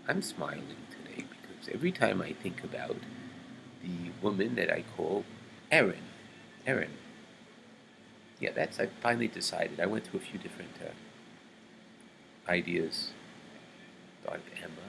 I'm smiling today because every time I think about the woman that I call Erin, Erin, yeah, I finally decided. I went through a few different ideas. Thought of Emma,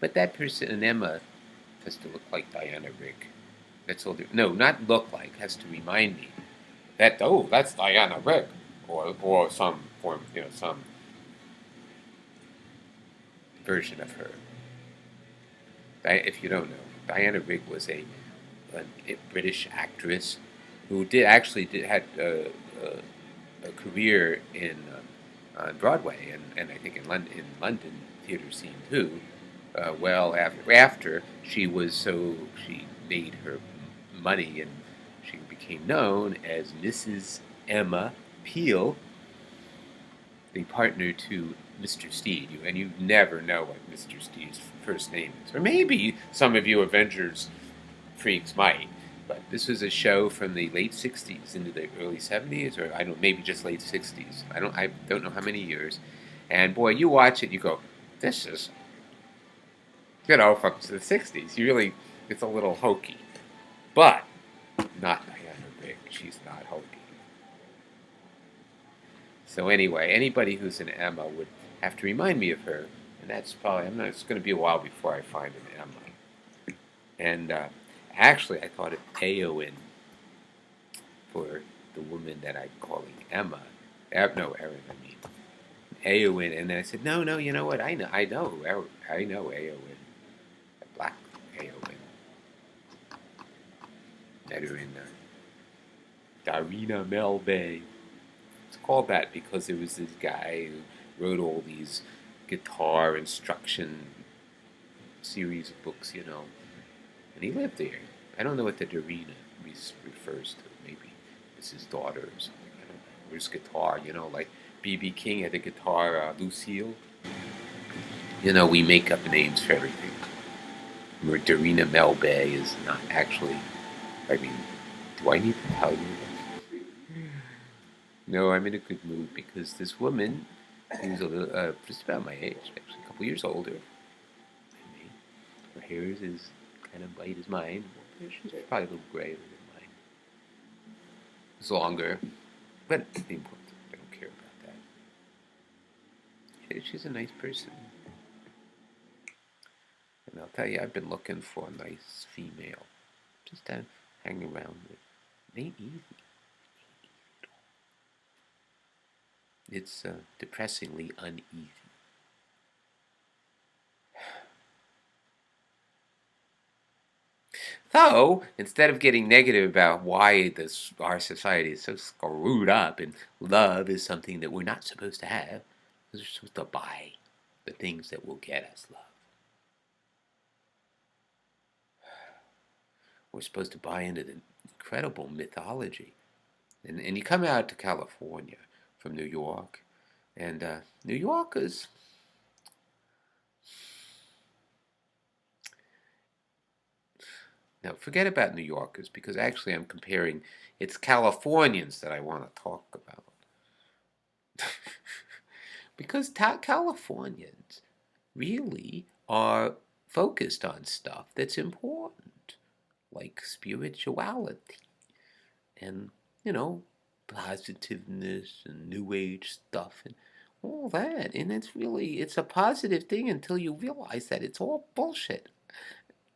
but that person, and Emma, has to look like Diana Rigg. That's all. No, not look like. Has to remind me that that's Diana Rigg, or some form, some version of her. If you don't know, Diana Rigg was a British actress who had a career in on Broadway and I think in London theater scene too. After she made her money and she became known as Mrs. Emma Peel, the partner to Mr. Steed. And you never know what Mr. Steed's first name is, or maybe some of you Avengers freaks might. But this was a show from the late '60s into the early '70s, or I don't, maybe just late '60s. I don't know how many years. And boy, you watch it, you go, this is, from the '60s. You really, it's a little hokey, but not Diana Rigg. She's not hokey. So anyway, anybody who's an Emma would have to remind me of her, and that's probably, I'm not. It's going to be a while before I find an Emma. And actually, I thought of Eowyn for the woman that I'm calling Emma. No, Erin, I mean Eowyn. And then I said, no, no, you know what? I know Eowyn, a black Eowyn. Met her in Darina Melbay. It's called that because there was this guy who wrote all these guitar instruction series of books, and he lived there. I don't know what the Darina refers to. Maybe it's his daughter or something. I don't know. Where's guitar? Like B.B. King had the guitar Lucille. We make up names for everything. Where Darina Melbay is not actually. I mean, do I need to tell you that? No, I'm in a good mood because this woman, who's just about my age, actually a couple years older than me, her hair is kind of white as mine. She's probably a little grayer than mine. It's longer, but it's the important. I don't care about that. She's a nice person. And I'll tell you, I've been looking for a nice female just to hang around with. It ain't easy. It's depressingly uneasy. So, instead of getting negative about why our society is so screwed up and love is something that we're not supposed to have, because we're supposed to buy the things that will get us love. We're supposed to buy into the incredible mythology. And you come out to California from New York, and New Yorkers, now forget about New Yorkers, because actually I'm comparing, it's Californians that I want to talk about. Because Californians really are focused on stuff that's important, like spirituality and, positiveness and new age stuff and all that. And it's a positive thing until you realize that it's all bullshit.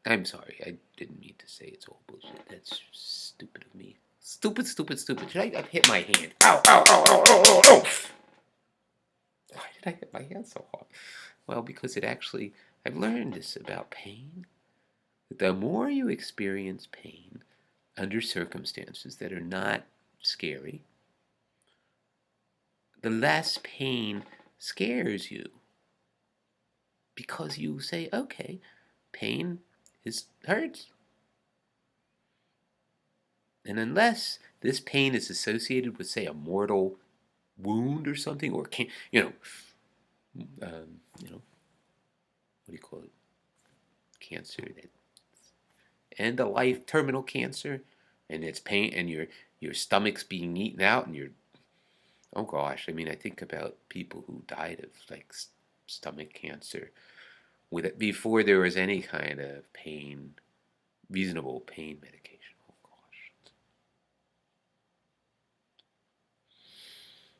I'm sorry, I didn't mean to say it's all bullshit. That's stupid of me. Stupid, stupid, stupid. I've hit my hand. Ow, ow, ow, ow, ow, ow, ow. Why did I hit my hand so hard? Well, because I've learned this about pain. The more you experience pain under circumstances that are not scary, the less pain scares you. Because you say, okay, pain hurts. And unless this pain is associated with, say, a mortal wound or something, or what do you call it? Cancer, end of life terminal cancer, and it's pain, and your stomach's being eaten out, and oh gosh, I mean, I think about people who died of like stomach cancer, before there was any kind of pain, reasonable pain medication. Oh gosh,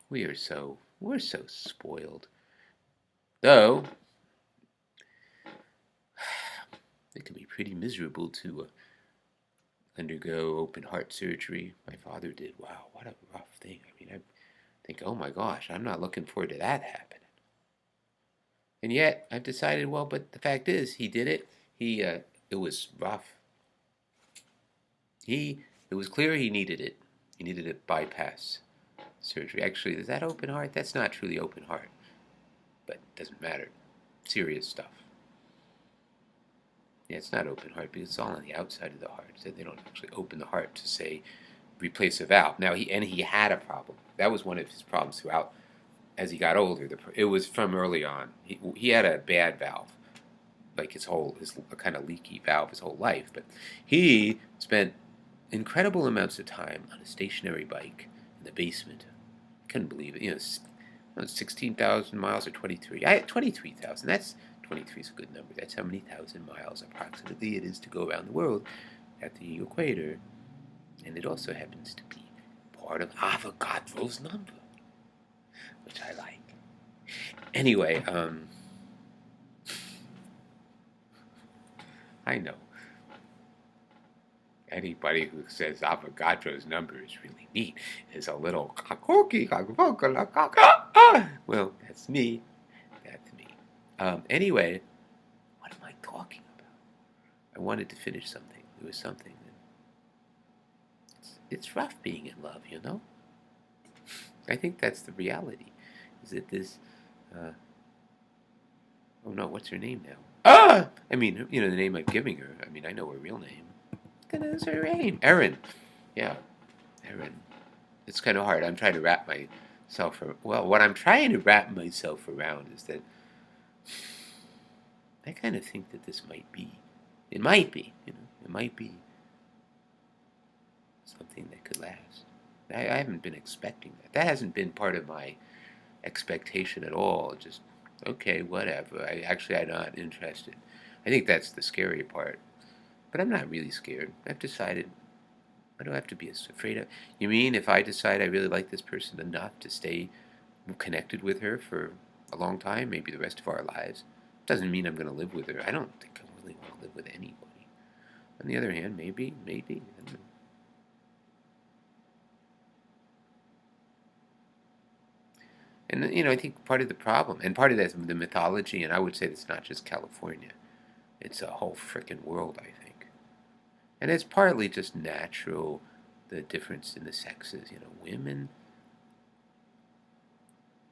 we're so spoiled. Though it can be pretty miserable to undergo open heart surgery. My father did. Wow, what a rough thing. I mean, I think, oh my gosh, I'm not looking forward to that happening. And yet, I've decided, well, but the fact is, he did it. It was rough. It was clear he needed it. He needed a bypass surgery. Actually, is that open heart? That's not truly open heart, but it doesn't matter. Serious stuff. Yeah, it's not open heart because it's all on the outside of the heart. So they don't actually open the heart to say replace a valve. Now he had a problem. That was one of his problems throughout as he got older. It was from early on. He had a bad valve, like his kind of leaky valve his whole life. But he spent incredible amounts of time on a stationary bike in the basement. Couldn't believe it. 16,000 miles or 23. 23,000. That's 23 is a good number. That's how many thousand miles approximately it is to go around the world at the equator. And it also happens to be part of Avogadro's number, which I like. Anyway, I know anybody who says Avogadro's number is really neat is a little well, that's me. That's me. Anyway, what am I talking about? I wanted to finish something. There was something. It's rough being in love, you know? I think that's the reality. Is that this, oh no, what's her name now? I mean, the name I'm giving her. I mean, I know her real name. What is her name? Erin. Yeah, Erin. It's kind of hard. I'm trying to wrap myself around. Well, what I'm trying to wrap myself around is that I kind of think that this might be, it might be something that could last. I haven't been expecting that. That hasn't been part of my expectation at all. Just, okay, whatever. I'm not interested. I think that's the scary part. But I'm not really scared. I've decided. What do I have to be afraid of? You mean if I decide I really like this person enough to stay connected with her for a long time, maybe the rest of our lives, doesn't mean I'm going to live with her. I don't think I really want to live with anybody. On the other hand, maybe. I don't know. And I think part of the problem, and part of that's the mythology, and I would say it's not just California, it's a whole frickin' world, I think. And it's partly just natural, the difference in the sexes. Women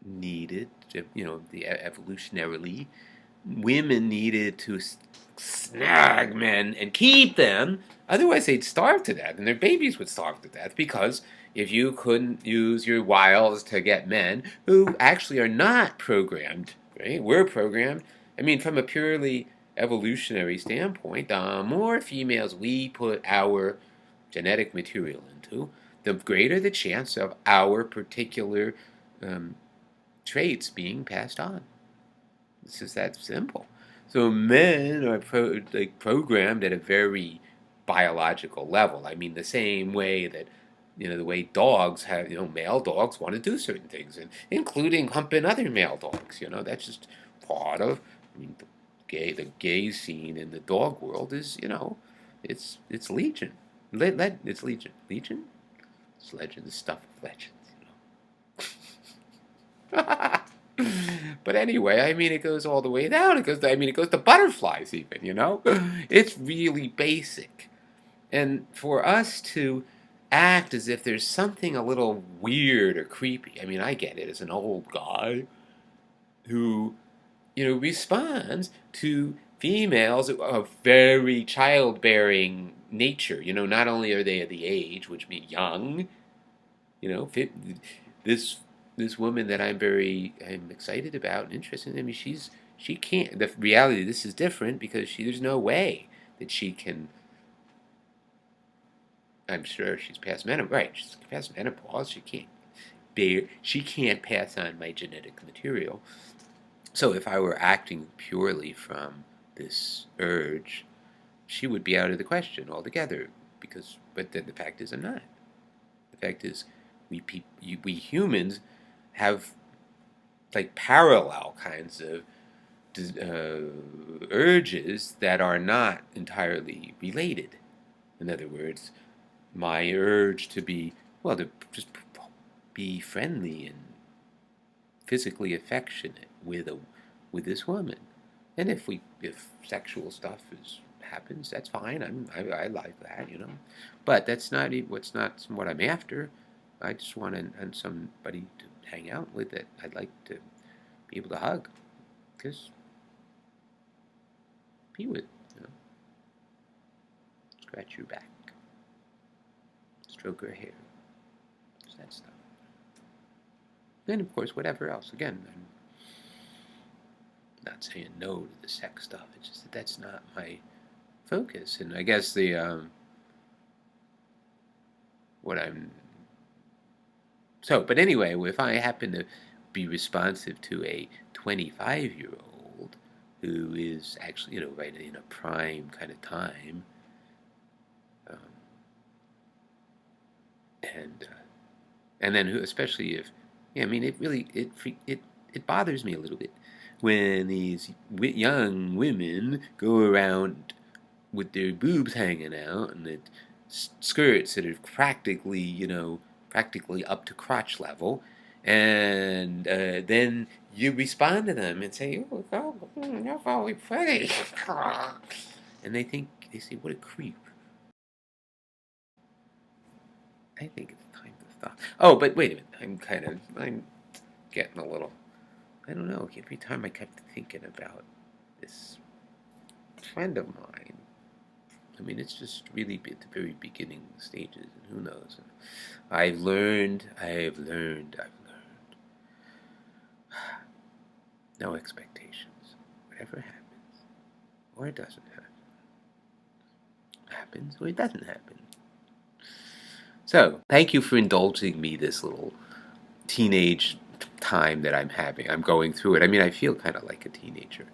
needed, evolutionarily, women needed to snag men and keep them. Otherwise, they'd starve to death, and their babies would starve to death because if you couldn't use your wiles to get men who actually are not programmed, right? We're programmed. I mean, from a purely evolutionary standpoint, the more females we put our genetic material into, the greater the chance of our particular traits being passed on. It's just that simple. So men are programmed at a very biological level. I mean, the same way that the way dogs have, male dogs want to do certain things, and including humping other male dogs. That's just part of. I mean, the gay scene in the dog world is, it's legion. It's legion. Legion? It's legend. It's stuff of legends. But anyway, I mean, it goes all the way down. It goes to butterflies even. It's really basic. And for us to act as if there's something a little weird or creepy. I mean, I get it as an old guy who, responds to females of very childbearing nature. Not only are they of the age, which means young, this woman that I'm excited about and interested in. I mean, she can't. The reality, this is different because there's no way that she can. I'm sure she's past menopause. Right, she's past menopause. She can't pass on my genetic material. So if I were acting purely from this urge, she would be out of the question altogether. But then the fact is, I'm not. The fact is, we humans have like parallel kinds of urges that are not entirely related. In other words, my urge to be, well, to just be friendly and physically affectionate with this woman. And if sexual stuff happens, that's fine. I like that, you know. But that's not what I'm after. I just want somebody to hang out with that I'd like to be able to hug, kiss, be with, you know, scratch your back, stroke her hair, that stuff. Then of course whatever else. Again, I'm not saying no to the sex stuff. It's just that that's not my focus. And I guess the what I'm so. But anyway, if I happen to be responsive to a 25-year-old who is actually, you know, right in a prime kind of time, um, and and then who, especially if, yeah, I mean, it bothers me a little bit when these young women go around with their boobs hanging out and the skirts that are practically, you know, practically up to crotch level, and then you respond to them and say, "Oh, you're very pretty," and they say, "What a creep." I think it's time to stop. Oh, but wait a minute. I'm getting a little. I don't know. Every time I kept thinking about this friend of mine. I mean, it's just really at the very beginning stages, and who knows? I've learned. No expectations. Whatever happens, or it doesn't happen. Happens or it doesn't happen. So, thank you for indulging me this little teenage time that I'm having. I'm going through it. I mean, I feel kind of like a teenager.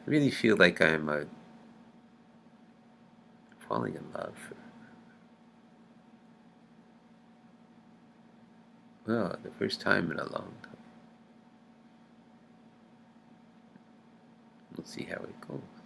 I really feel like I'm falling in love for, well, the first time in a long time. We'll see how it goes.